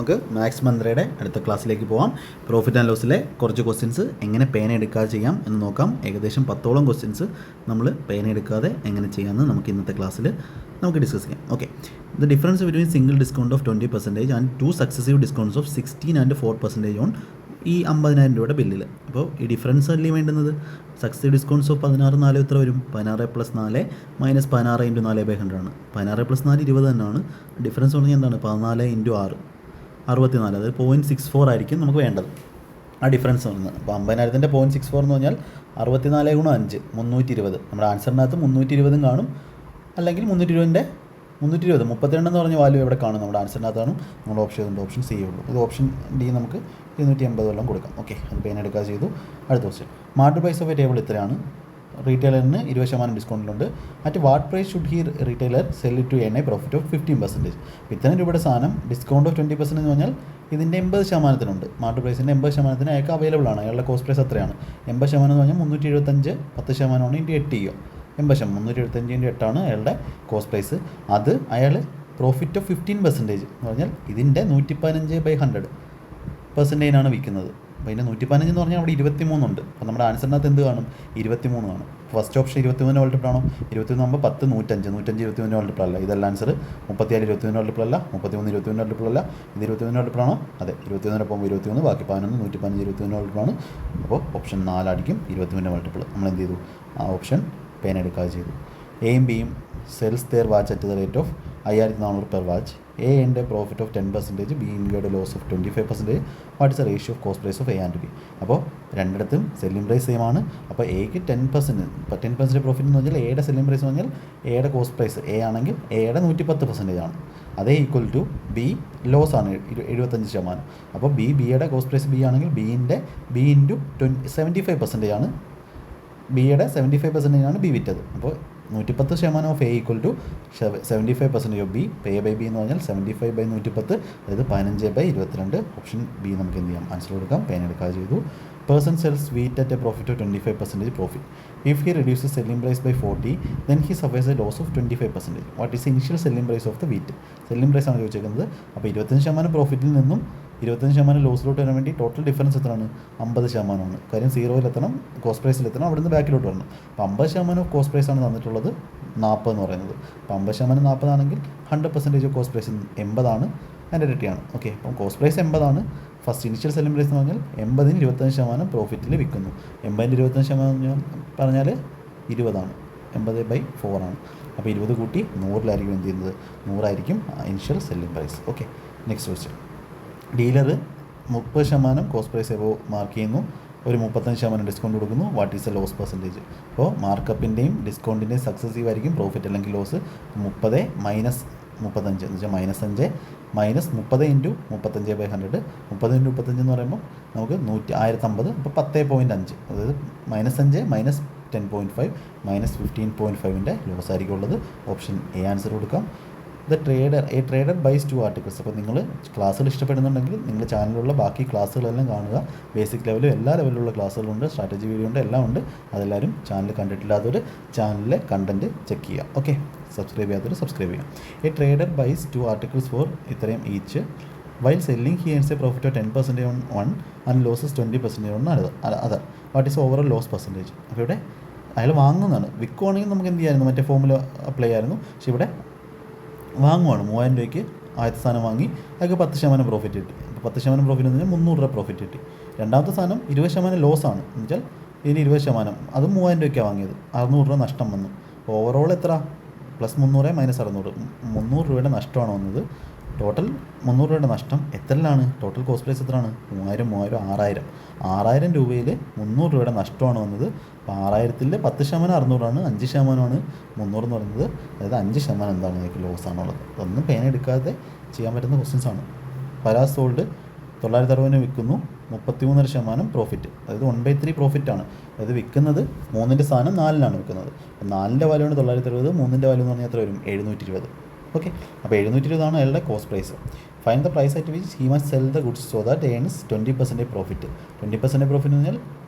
നമുക്ക് മാത്സ് മന്ത്രയുടെ അടുത്ത ക്ലാസ്സിലേക്ക് പോകാം. പ്രോഫിറ്റ് ആൻഡ് ലോസിലെ കുറച്ച് ക്വസ്റ്റ്യൻസ് എങ്ങനെ പേന എടുക്കാതെ ചെയ്യാം എന്ന് നോക്കാം. ഏകദേശം 10ഓളം ക്വസ്റ്റ്യൻസ് നമ്മൾ പേന എടുക്കാതെ എങ്ങനെ ചെയ്യാമെന്ന് നമുക്ക് ഇന്നത്തെ ക്ലാസ്സിൽ നമുക്ക് ഡിസ്കസ് ചെയ്യാം. Okay, the difference between single discount of 20% and 2 successive discounts of 16 and 4% on ഈ 50,000 രൂപയുടെ ബില്ലിൽ. അപ്പോൾ ഈ ഡിഫറൻസ് അല്ലേ വേണ്ടുന്നത്. സക്സസീവ് ഡിസ്കൗണ്ട്സ് ഓഫ് 16 4 എത്ര വരും? 16 + 4 - 16 × 4/100 ആണ്. 16 + 4 20 തന്നെയാണ്. ഡിഫറൻസ് പറഞ്ഞാൽ എന്താണ്? 14 × 6 64, അതായത് 0.64 ആയിരിക്കും നമുക്ക് വേണ്ടത് ആ ഡിഫറൻസ് വരുന്നത്. അപ്പോൾ 50,000ൻ്റെ 0.64 എന്ന് പറഞ്ഞാൽ 64 × 5 320. നമ്മുടെ ആൻസറിനകത്ത് 320 കാണും, അല്ലെങ്കിൽ 320 32 എന്ന് പറഞ്ഞ വാല്യൂ എവിടെ കാണും? നമ്മുടെ ആൻസറിനകത്താണ്. നമ്മുടെ ഓപ്ഷൻ സി ഉള്ളൂ. ഇത് ഓപ്ഷൻ ഡി നമുക്ക് 280 കൊടുക്കാം. ഓക്കെ, അത് പേന എടുക്കാതെ ചെയ്തു. അടുത്ത question, market price of a table ഇത്രയാണ്. റീറ്റെയിലറിന് 20% ഡിസ്കൗണ്ടിലുണ്ട്. At what price should he retailer sell it to earn a profit of 15%? ഇത്രയും രൂപയുടെ സാധനം ഡിസ്കൗണ്ട് ഓഫ് 20% എന്ന് പറഞ്ഞാൽ ഇതിൻ്റെ 80%. മാർക്കറ്റ് പ്രൈസിൻ്റെ 80% അയാൾക്ക് അവൈലബിൾ ആണ്. അയാളുടെ കോസ്റ്റ് പ്രൈസ് അത്രയാണ്. 80% എന്ന് പറഞ്ഞാൽ 375, 10% ഇൻറ്റു 8 ചെയ്യുക. 80, 375 ഇൻറ്റു 8 അയാളുടെ കോസ്റ്റ് പ്രൈസ്. അത് അയാൾ പ്രോഫിറ്റ് ഓഫ് 15% എന്ന് പറഞ്ഞാൽ ഇതിൻ്റെ 115/100% വിൽക്കുന്നത്. അപ്പോൾ ഇതിൻ്റെ 115 എന്ന് പറഞ്ഞാൽ അവിടെ 23 ഉണ്ട്. അപ്പോൾ നമ്മുടെ ആൻസറിനകത്ത് എന്ത് കാണും? 23 കാണും. ഫസ്റ്റ് ഓപ്ഷൻ 23 മൾട്ടിപ്പിൾ ആണോ? 23 ആകുമ്പോൾ 10 105, 23 മൾട്ടിപ്പിൾ അല്ല. ഇതല്ല ആൻസർ. 34 23 മൾട്ടിപ്പിൾ അല്ല. 33 23 മൾട്ടിപ്പിൾ അല്ല. ഇത് 23 മൾട്ടിപ്പിൾ ആണോ? അതെ, 23 പോകുമ്പോൾ 23, ബാക്കി 11, 115 23 മൾട്ടിപ്പിൾ ആണ്. അപ്പോൾ ഓപ്ഷൻ 4 ആയിരിക്കും 23 മൾട്ടിപ്പിൾ. നമ്മൾ എന്ത് ചെയ്തു? ആ ഓപ്ഷൻ പേന എടുക്കാതെ ചെയ്തു. എയും ബിയും sells their watch at the rate of 5400 per watch. A എൻ്റെ profit of 10%, B incurred loss of 25%. What is the ratio of cost price of A and B? അപ്പോൾ രണ്ടിടത്തും സെല്ലിംഗ് പ്രൈസ് സെയിം ആണ്. അപ്പോൾ എക്ക് 10%, ഇപ്പോൾ 10% പ്രോഫിറ്റ് എന്ന് പറഞ്ഞാൽ എയുടെ സെല്ലിംഗ് പ്രൈസ് എന്ന് പറഞ്ഞാൽ എയുടെ കോസ്റ്റ് പ്രൈസ് എ ആണെങ്കിൽ എയുടെ 110% ആണ്. അതേ ഈക്വൽ ടു ബി ലോസ് ആണ് 75%. അപ്പോൾ ബിയുടെ കോസ്റ്റ് പ്രൈസ് ബി ആണെങ്കിൽ ബി ഇൻറ്റു 75% ആണ്. ബിയുടെ 75% ആണ് ബി വിറ്റത്. അപ്പോൾ 110% of A equal to 75% of B. Pay by B എന്ന് പറഞ്ഞാൽ 75/110, അതായത് 15/22. ഓപ്ഷൻ ബി നമുക്ക് എന്ത് ചെയ്യാം? ആൻസർ കൊടുക്കാം. പേന എടുക്കാതെ ചെയ്തു. Person sells wheat at a profit of 25% profit. If he reduces selling price by 40, then he suffers a loss of 25%. What is initial selling price of the wheat? Selling price ആണ് ചോദിച്ചേക്കുന്നത്. അപ്പോൾ 25% പ്രോഫിറ്റിൽ നിന്നും 25% ലോസിലോട്ട് വരാൻ വേണ്ടി ടോട്ടൽ ഡിഫറൻസ് എത്രയാണ്? 50%. കാര്യം 0-ലെത്തണം, cost പ്രൈസിലെത്തണം, അവിടെ നിന്ന് ബാക്കിലോട്ട് വരണം. അപ്പോൾ 50% ഓഫ് കോസ്റ്റ് പ്രൈസാണ് തന്നിട്ടുള്ളത് 40 എന്ന് പറയുന്നത്. അപ്പോൾ 50% 40 ആണെങ്കിൽ 100% ഓഫ് കോസ്റ്റ് പ്രൈസ് 80 ആണ്, അതിൻ്റെ ഇരട്ടിയാണ്. ഓക്കെ, അപ്പം കോസ്റ്റ് പ്രൈസ് 80 ആണ്. ഫസ്റ്റ് ഇനിഷ്യൽ സെല്ലിംഗ് പ്രൈസ് എന്ന് പറഞ്ഞാൽ 80-ന് 25% പ്രോഫിറ്റിൽ വിൽക്കുന്നു. 80-ന് 25% പറഞ്ഞാൽ 20 ആണ്. 80/4 ആണ്. അപ്പോൾ 20 കൂട്ടി 100-ലായിരിക്കും എന്ത് ചെയ്യുന്നത്? 100 ആയിരിക്കും initial selling price. Okay, next question, dealer 30% cost price above mark ചെയ്യുന്നു, ഒരു 35% ഡിസ്കൗണ്ട് കൊടുക്കുന്നു. What is a loss percentage? അപ്പോൾ മാർക്കപ്പിൻ്റെയും ഡിസ്കൗണ്ടിൻ്റെയും സക്സസീവ് ആയിരിക്കും പ്രോഫിറ്റ് അല്ലെങ്കിൽ ലോസ്. 30 - 35 എന്ന് വെച്ചാൽ -5 - 30 × 35/100. 30 × 35 എന്ന് പറയുമ്പോൾ നമുക്ക് 1050. അപ്പോൾ 10.5, അതായത് -5 - 10.5 - 15.5ൻ്റെ ലോസ് ആയിരിക്കും ഉള്ളത്. ഓപ്ഷൻ എ ആൻസർ കൊടുക്കാം. A trader buys 2 articles. അപ്പോൾ നിങ്ങൾ ക്ലാസ്സുകൾ ഇഷ്ടപ്പെടുന്നുണ്ടെങ്കിൽ നിങ്ങൾ ചാനലിലുള്ള ബാക്കി ക്ലാസ്സുകളെല്ലാം കാണുക. ബേസിക് ലെവലും എല്ലാ ലെവലിലുള്ള ക്ലാസ്സുകളുണ്ട്, സ്ട്രാറ്റജി വീഡിയോ ഉണ്ട്, എല്ലാം ഉണ്ട്. അതെല്ലാവരും ചാനൽ കണ്ടിട്ടില്ലാത്തവർ ചാനലിലെ കണ്ടൻറ്റ് ചെക്ക് ചെയ്യുക. ഓക്കെ, സബ്സ്ക്രൈബ് ചെയ്യാത്തവർ സബ്സ്ക്രൈബ് ചെയ്യാം. A trader buys 2 articles for ഇത്രയും each. While selling he earns a profit of 10% on one and losses 20% on other. What is overall loss percentage? അപ്പോൾ ഇവിടെ അയാൾ വാങ്ങുന്നതാണ്. വിൽക്കുവാണെങ്കിൽ നമുക്ക് എന്ത് ചെയ്യായിരുന്നു? മറ്റേ ഫോമുല അപ്ലൈ ആയിരുന്നു. പക്ഷേ ഇവിടെ വാങ്ങുവാണ്. 3000 രൂപയ്ക്ക് ആദ്യത്തെ സാധനം വാങ്ങി, അതൊക്കെ 10% പ്രോഫിറ്റ് കിട്ടി. അപ്പോൾ 10% പ്രോഫിറ്റ് എന്ന് പറഞ്ഞാൽ 300 രൂപ പ്രോഫിറ്റ് കിട്ടി. രണ്ടാമത്തെ സാധനം 20% ലോസാണ് എന്ന് വെച്ചാൽ ഇതിന് 20%, അത് 3000 രൂപയ്ക്കാണ് വാങ്ങിയത്, 600 രൂപ നഷ്ടം വന്നു. അപ്പോൾ ഓവറോൾ എത്ര? +300 - -600, 300 രൂപയുടെ നഷ്ടമാണ് വന്നത്. ടോട്ടൽ 300 രൂപയുടെ നഷ്ടം. എത്രയിലാണ്? ടോട്ടൽ കോസ്റ്റ് പ്രൈസ് എത്രയാണ്? 3000 6000 രൂപയിൽ 300 രൂപയുടെ നഷ്ടമാണ് വന്നത്. അപ്പോൾ 6000-ൽ 10% 600 ആണ്, 5% 300 എന്ന് പറയുന്നത്. അതായത് 5% എന്താണ് നിങ്ങൾക്ക് ലോസ് ആണുള്ളത്. അതൊന്നും പേന എടുക്കാതെ ചെയ്യാൻ പറ്റുന്ന ക്വസ്റ്റ്യൻസ് ആണ്. പരാസ് സോൾഡ് 960 വിൽക്കുന്നു, 33% പ്രോഫിറ്റ്, അതായത് 1/3 പ്രോഫിറ്റാണ്. അതായത് വിൽക്കുന്നത് 3ൻ്റെ സാധനം 4-ലാണ് വിൽക്കുന്നത്. അപ്പോൾ 4ൻ്റെ വാല്യൂ ആണ് 960, 3ൻ്റെ വാല്യൂ എന്ന് പറഞ്ഞാൽ എത്ര വരും? 720. ഓക്കെ, അപ്പോൾ 720 ആണ് അയാളുടെ cost price. Find the price at which he must sell the goods so that earns 20% profit. 20% profit എന്ന് പറഞ്ഞാൽ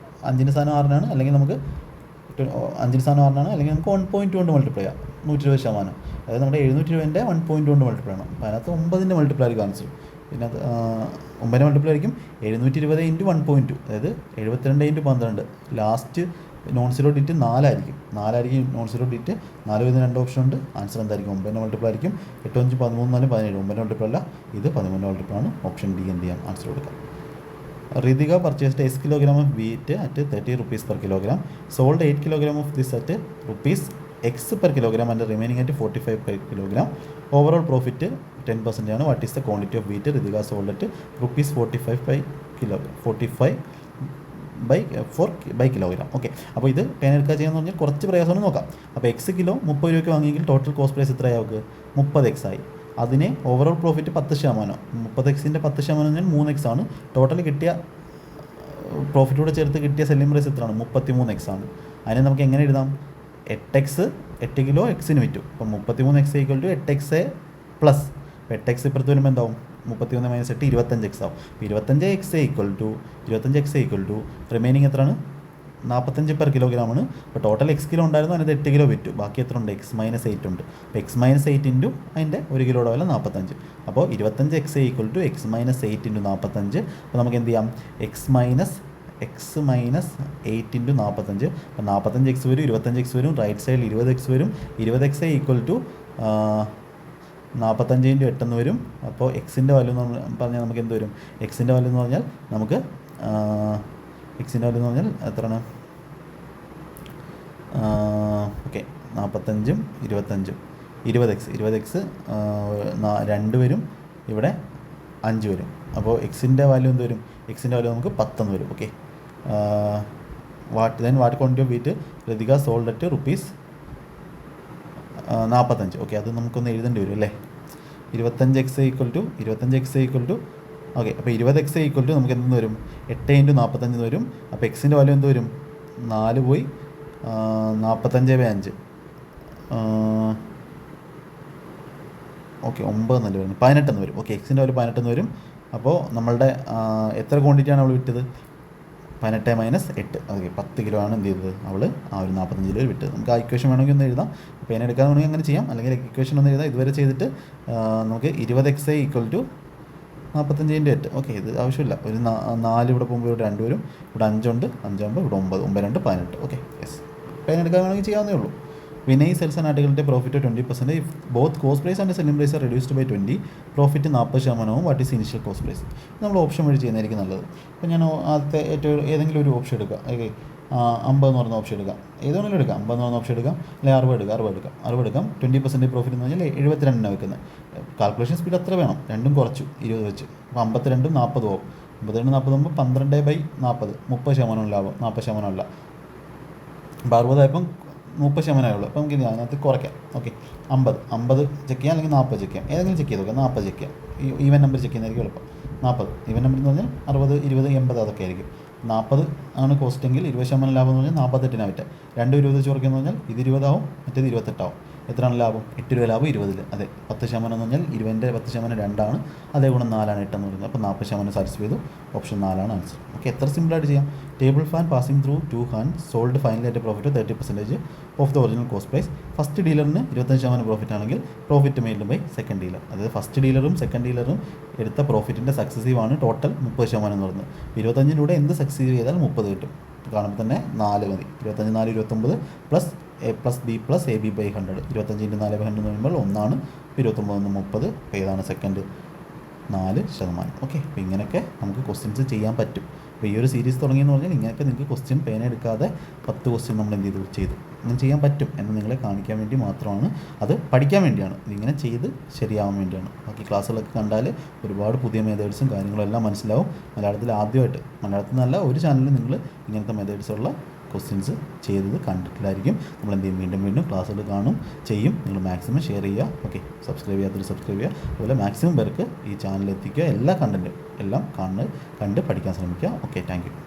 5ൻ്റെ സാധനം 6-നാണ്, അല്ലെങ്കിൽ നമുക്ക് 5ൻ്റെ സാധനം 6-നാണ്, അല്ലെങ്കിൽ നമുക്ക് 1.2 കൊണ്ട് മൾട്ടിപ്ലൈ ചെയ്യാം. 120%. അതായത് നമ്മുടെ 720ൻ്റെ 1.2 കൊണ്ട് മൾട്ടിപ്ലൈ ആണ്. അപ്പോൾ അതിനകത്ത് 9ൻ്റെ മൾട്ടിപ്ലൈ കാണിച്ചു. പിന്നെ അത് 9 മൾട്ടിപ്പിൾ ആയിരിക്കും 720 ഇൻറ്റു 1.2, അതായത് 72 ഇൻറ്റു 12. ലാസ്റ്റ് നോൺ സീറോ ഡിറ്റ് 4 ആയിരിക്കും നോൺ സീറോ ഡിറ്റ് 4 വരുന്ന 2 ഓപ്ഷൻ ഉണ്ട്. ആൻസർ എന്തായിരിക്കും? 9 മൾട്ടിപ്പിൾ ആയിരിക്കും. 8 5 13 4 17. 9 മൾട്ടിപ്പിൾ അല്ല, ഇത് 13 മൾട്ടിപ്പിൾ ആണ്. ഓപ്ഷൻ ഡി എന്ത് ചെയ്യാം? ആൻസർ കൊടുക്കാം. Ritika purchased S kilogram of wheat at 30 rupees per kilogram, sold 8 kilogram of this at rupees X per kilogram and remaining at 45 per kilogram. Overall profit 10% ആണ്. What is the quantity of wheat Ritika sold at rupees 45 by kilogram? 45 by kilogram. Okay, അപ്പോൾ ഇത് പേന എടുക്കുക ചെയ്യാന്ന് പറഞ്ഞാൽ കുറച്ച് പ്രയാസമാണ്. നോക്കാം. അപ്പോൾ എക്സ് കിലോ 30 രൂപയ്ക്ക് വാങ്ങിയെങ്കിൽ ടോട്ടൽ കോസ്റ്റ് പ്രൈസ് എത്രയാവുക? 30x ആയി. അതിനെ ഓവറോൾ പ്രോഫിറ്റ് 10%. 30x-ൻ്റെ 10% പറഞ്ഞാൽ 3x ആണ്. ടോട്ടൽ കിട്ടിയ പ്രോഫിറ്റോടെ ചേർത്ത് കിട്ടിയ സെല്ലിംഗ് പ്രൈസ് എത്രയാണ്? 33x ആണ്. അതിനെ നമുക്ക് എങ്ങനെ എഴുതാം? 8x 8 കിലോ എക്സിന് വിറ്റു. അപ്പം 33x = 8x പ്ലസ് 8x ഇപ്പുറത്ത് വരുമ്പോൾ എന്താവും? 31 - 8 25x ആവും. അപ്പോൾ 25x = റിമൈനിങ് എത്രയാണ്? 45 പെർ കിലോഗ്രാമാണ്. അപ്പോൾ ടോട്ടൽ എക്സ് കിലോ ഉണ്ടായിരുന്നു, അതിനകത്ത് 8 കിലോ വിറ്റു. ബാക്കി എത്ര ഉണ്ട്? x - 8 ഉണ്ട്. അപ്പോൾ x - 8 ഇൻറ്റു അതിൻ്റെ 1 കിലോയുടെ വില 45. അപ്പോൾ 25x = x - 8 ഇൻറ്റു 45. അപ്പോൾ നമുക്ക് എന്ത് ചെയ്യാം? x - 8 into 45. അപ്പോൾ 45x വരും, 25x വരും, റൈറ്റ് സൈഡിൽ 20x വരും. 20x = 45 ഇൻറ്റു 8 എന്ന് വരും. അപ്പോൾ എക്സിൻ്റെ വാല്യൂ എന്ന് പറഞ്ഞാൽ നമുക്ക് എന്ത് വരും? എക്സിൻ്റെ വാല്യൂ എന്ന് പറഞ്ഞാൽ നമുക്ക് എത്രയാണ്? ഓക്കെ, 45ഉം 25ഉം 20x 2 വരും, ഇവിടെ 5 വരും. അപ്പോൾ എക്സിൻ്റെ വാല്യൂ എന്ത് വരും? എക്സിൻ്റെ വാല്യൂ നമുക്ക് 10 എന്ന് വരും. Okay, what quantity of wheat Ritika sold at rupees 45. Okay, അത് നമുക്കൊന്ന് എഴുതേണ്ടി വരും അല്ലേ? 25x = ഓക്കെ, അപ്പോൾ 20x = നമുക്ക് എന്തെന്ന് വരും? 8 ഇൻറ്റു 45 എന്ന് വരും. അപ്പോൾ എക്സിൻ്റെ വാല്യൂ എന്ത് വരും? 4 പോയി 45/5. ഓക്കെ, 9 എന്നല്ല വരും, 18 എന്ന് വരും. ഓക്കെ, എക്സിൻ്റെ വാല്യൂ 18 എന്ന് വരും. അപ്പോൾ നമ്മളുടെ എത്ര ക്വാണ്ടിറ്റിയാണ് അവൾ വിറ്റത്? 18 - 8. ഓക്കെ, 10 കിലോ ആണ് എന്ത് ചെയ്തത്? അവൾ ആ ഒരു 45 കിലോ വിറ്റത്. നമുക്ക് ആ ഇക്വേഷൻ വേണമെങ്കിൽ ഒന്ന് എഴുതാം. പേന എടുക്കാൻ വേണമെങ്കിൽ അങ്ങനെ ചെയ്യാം, അല്ലെങ്കിൽ ഇക്വേഷൻ ഒന്ന് എഴുതാം. ഇതുവരെ ചെയ്തിട്ട് നമുക്ക് 20x = 45 ഇൻറ്റു 8. ഓക്കെ, ഇത് ആവശ്യമില്ല. ഒരു 4 ഇവിടെ പോകുമ്പോൾ ഇവിടെ 2 വരും, ഇവിടെ 5 ഉണ്ട്, 5 ആകുമ്പോൾ ഇവിടെ 9, 9 2 18. ഓക്കെ, യെസ്, പേന എടുക്കാൻ വേണമെങ്കിൽ ചെയ്യാവുന്നേ ഉള്ളൂ. Vinay sells an article at a profit of 20%. If both cost price and selling price are reduced by 20, profit 40%. What is initial cost price? നമ്മൾ ഓപ്ഷൻ വഴി ചെയ്യുന്നതായിരിക്കും നല്ലത്. അപ്പോൾ ഞാൻ ആദ്യത്തെ ഏതെങ്കിലും ഒരു ഓപ്ഷൻ എടുക്കുക. ഓക്കെ, 50 എന്ന് പറയുന്ന ഓപ്ഷൻ എടുക്കാം. ഏതെങ്കിലും എടുക്കാം. 50 എന്ന് പറയുന്ന ഓപ്ഷൻ എടുക്കാം, അല്ലെങ്കിൽ 60 എടുക്കാം. 20% പ്രോഫിറ്റ് എന്ന് പറഞ്ഞാൽ 72 വെക്കുന്നത്. കാൽക്കുലേഷൻ സ്പീഡ് അത്ര വേണം. രണ്ടും കുറച്ചു 20 വെച്ച്. അപ്പോൾ 52 40 ആവും. 52 40 ആകുമ്പോൾ 12/40 30% ലാഭം, 40% അല്ല. അപ്പോൾ 60 ആയപ്പം 30% ആയുള്ളൂ. അപ്പോൾ നമുക്ക് അതിനകത്ത് കുറയ്ക്കാം. ഓക്കെ, 50 ചെക്ക് ചെയ്യാം, അല്ലെങ്കിൽ 40 ചെക്ക് ചെയ്യാം. ഏതെങ്കിലും ചെക്ക് ചെയ്ത് നോക്കാം. 40 ചെക്ക് ചെയ്യാം. ഈവൻ നമ്പർ ചെക്ക് ചെയ്യുന്നതായിരിക്കും എളുപ്പം. 40 ഈവൻ നമ്പർ എന്ന് പറഞ്ഞാൽ 60 20 80 അതൊക്കെ ആയിരിക്കും. 40 ആണ് കോസ്റ്റ് എങ്കിൽ 20% ലാഭം എന്ന് പറഞ്ഞാൽ 48 വിറ്റ്. 2 20 വെച്ച് കുറയ്ക്കുക എന്ന് പറഞ്ഞാൽ ഇത് 20 ആവും, മറ്റേത് 28 ആവും. എത്രയാണ് ലാഭം? 8 രൂപ ലാഭം 20. അതെ, 10% എന്ന് പറഞ്ഞാൽ 20ൻ്റെ 10% 2 ആണ്. അതേ ഗുണം 4 ആണ് 8 എന്ന് പറയുന്നത്. അപ്പോൾ 40% സാറ്റിസ്ഫൈ ചെയ്തു. ഓപ്ഷൻ 4 ആണ് ആൻസർ. ഓക്കെ, എത്ര സിമ്പിളായിട്ട് ചെയ്യാം. Table fan passing through 2 hands sold finally at profit 30% of the original cost price. First ഡീലറിന് 25% പ്രോഫിറ്റ് ആണെങ്കിൽ profit made by second dealer. അതായത് ഫസ്റ്റ് ഡീലറും സെക്കൻഡ് ഡീലറും എടുത്ത പ്രോഫിറ്റിൻ്റെ സക്സസീവ് ആണ് ടോട്ടൽ 30% എന്ന് പറയുന്നത്. 25-ലൂടെ എന്ത് സക്സീവ് ചെയ്താൽ 30 കിട്ടും. കാണുമ്പോൾ തന്നെ 4 മതി. 25 4 29 പ്ലസ് A+B+AB/100. 25 × 4/100 എന്ന് പറയുമ്പോൾ 1 29 30. അപ്പോൾ ഏതാണ് സെക്കൻഡ്? 4%. ഓക്കെ, അപ്പോൾ ഇങ്ങനെയൊക്കെ നമുക്ക് ക്വസ്റ്റ്യൻസ് ചെയ്യാൻ പറ്റും. അപ്പോൾ ഈ ഒരു സീരീസ് തുടങ്ങിയെന്ന് പറഞ്ഞാൽ ഇങ്ങനെയൊക്കെ നിങ്ങൾക്ക് ക്വസ്റ്റ്യൻ പേന എടുക്കാതെ 10 ക്വസ്റ്റ്യൻ നമ്മൾ എന്ത് ചെയ്തു ഇങ്ങനെ ചെയ്യാൻ പറ്റും എന്ന് നിങ്ങളെ കാണിക്കാൻ വേണ്ടി മാത്രമാണ്. അത് പഠിക്കാൻ വേണ്ടിയാണ്, ഇതിങ്ങനെ ചെയ്ത് ശരിയാവാൻ വേണ്ടിയാണ്. ബാക്കി ക്ലാസ്സുകളൊക്കെ കണ്ടാൽ ഒരുപാട് പുതിയ മെത്തേഡ്സും കാര്യങ്ങളും എല്ലാം മനസ്സിലാവും. മലയാളത്തിൽ നല്ല ഒരു ചാനലിൽ നിങ്ങൾ ഇങ്ങനത്തെ മെത്തേഡ്സുള്ള ക്വസ്റ്റ്യൻസ് ചെയ്തത് കണ്ടിട്ടില്ലായിരിക്കും. നമ്മൾ എന്ത് ചെയ്യും? വീണ്ടും ക്ലാസ്സുകൾ ചെയ്യും. നിങ്ങൾ മാക്സിമം ഷെയർ ചെയ്യുക. ഓക്കെ, സബ്സ്ക്രൈബ് ചെയ്യാത്തവർ സബ്സ്ക്രൈബ് ചെയ്യുക. അതുപോലെ മാക്സിമം പേർക്ക് ഈ ചാനൽ എത്തിക്കുക. എല്ലാ കണ്ടൻറ്റും എല്ലാം കണ്ട് പഠിക്കാൻ ശ്രമിക്കുക. Okay, thank you.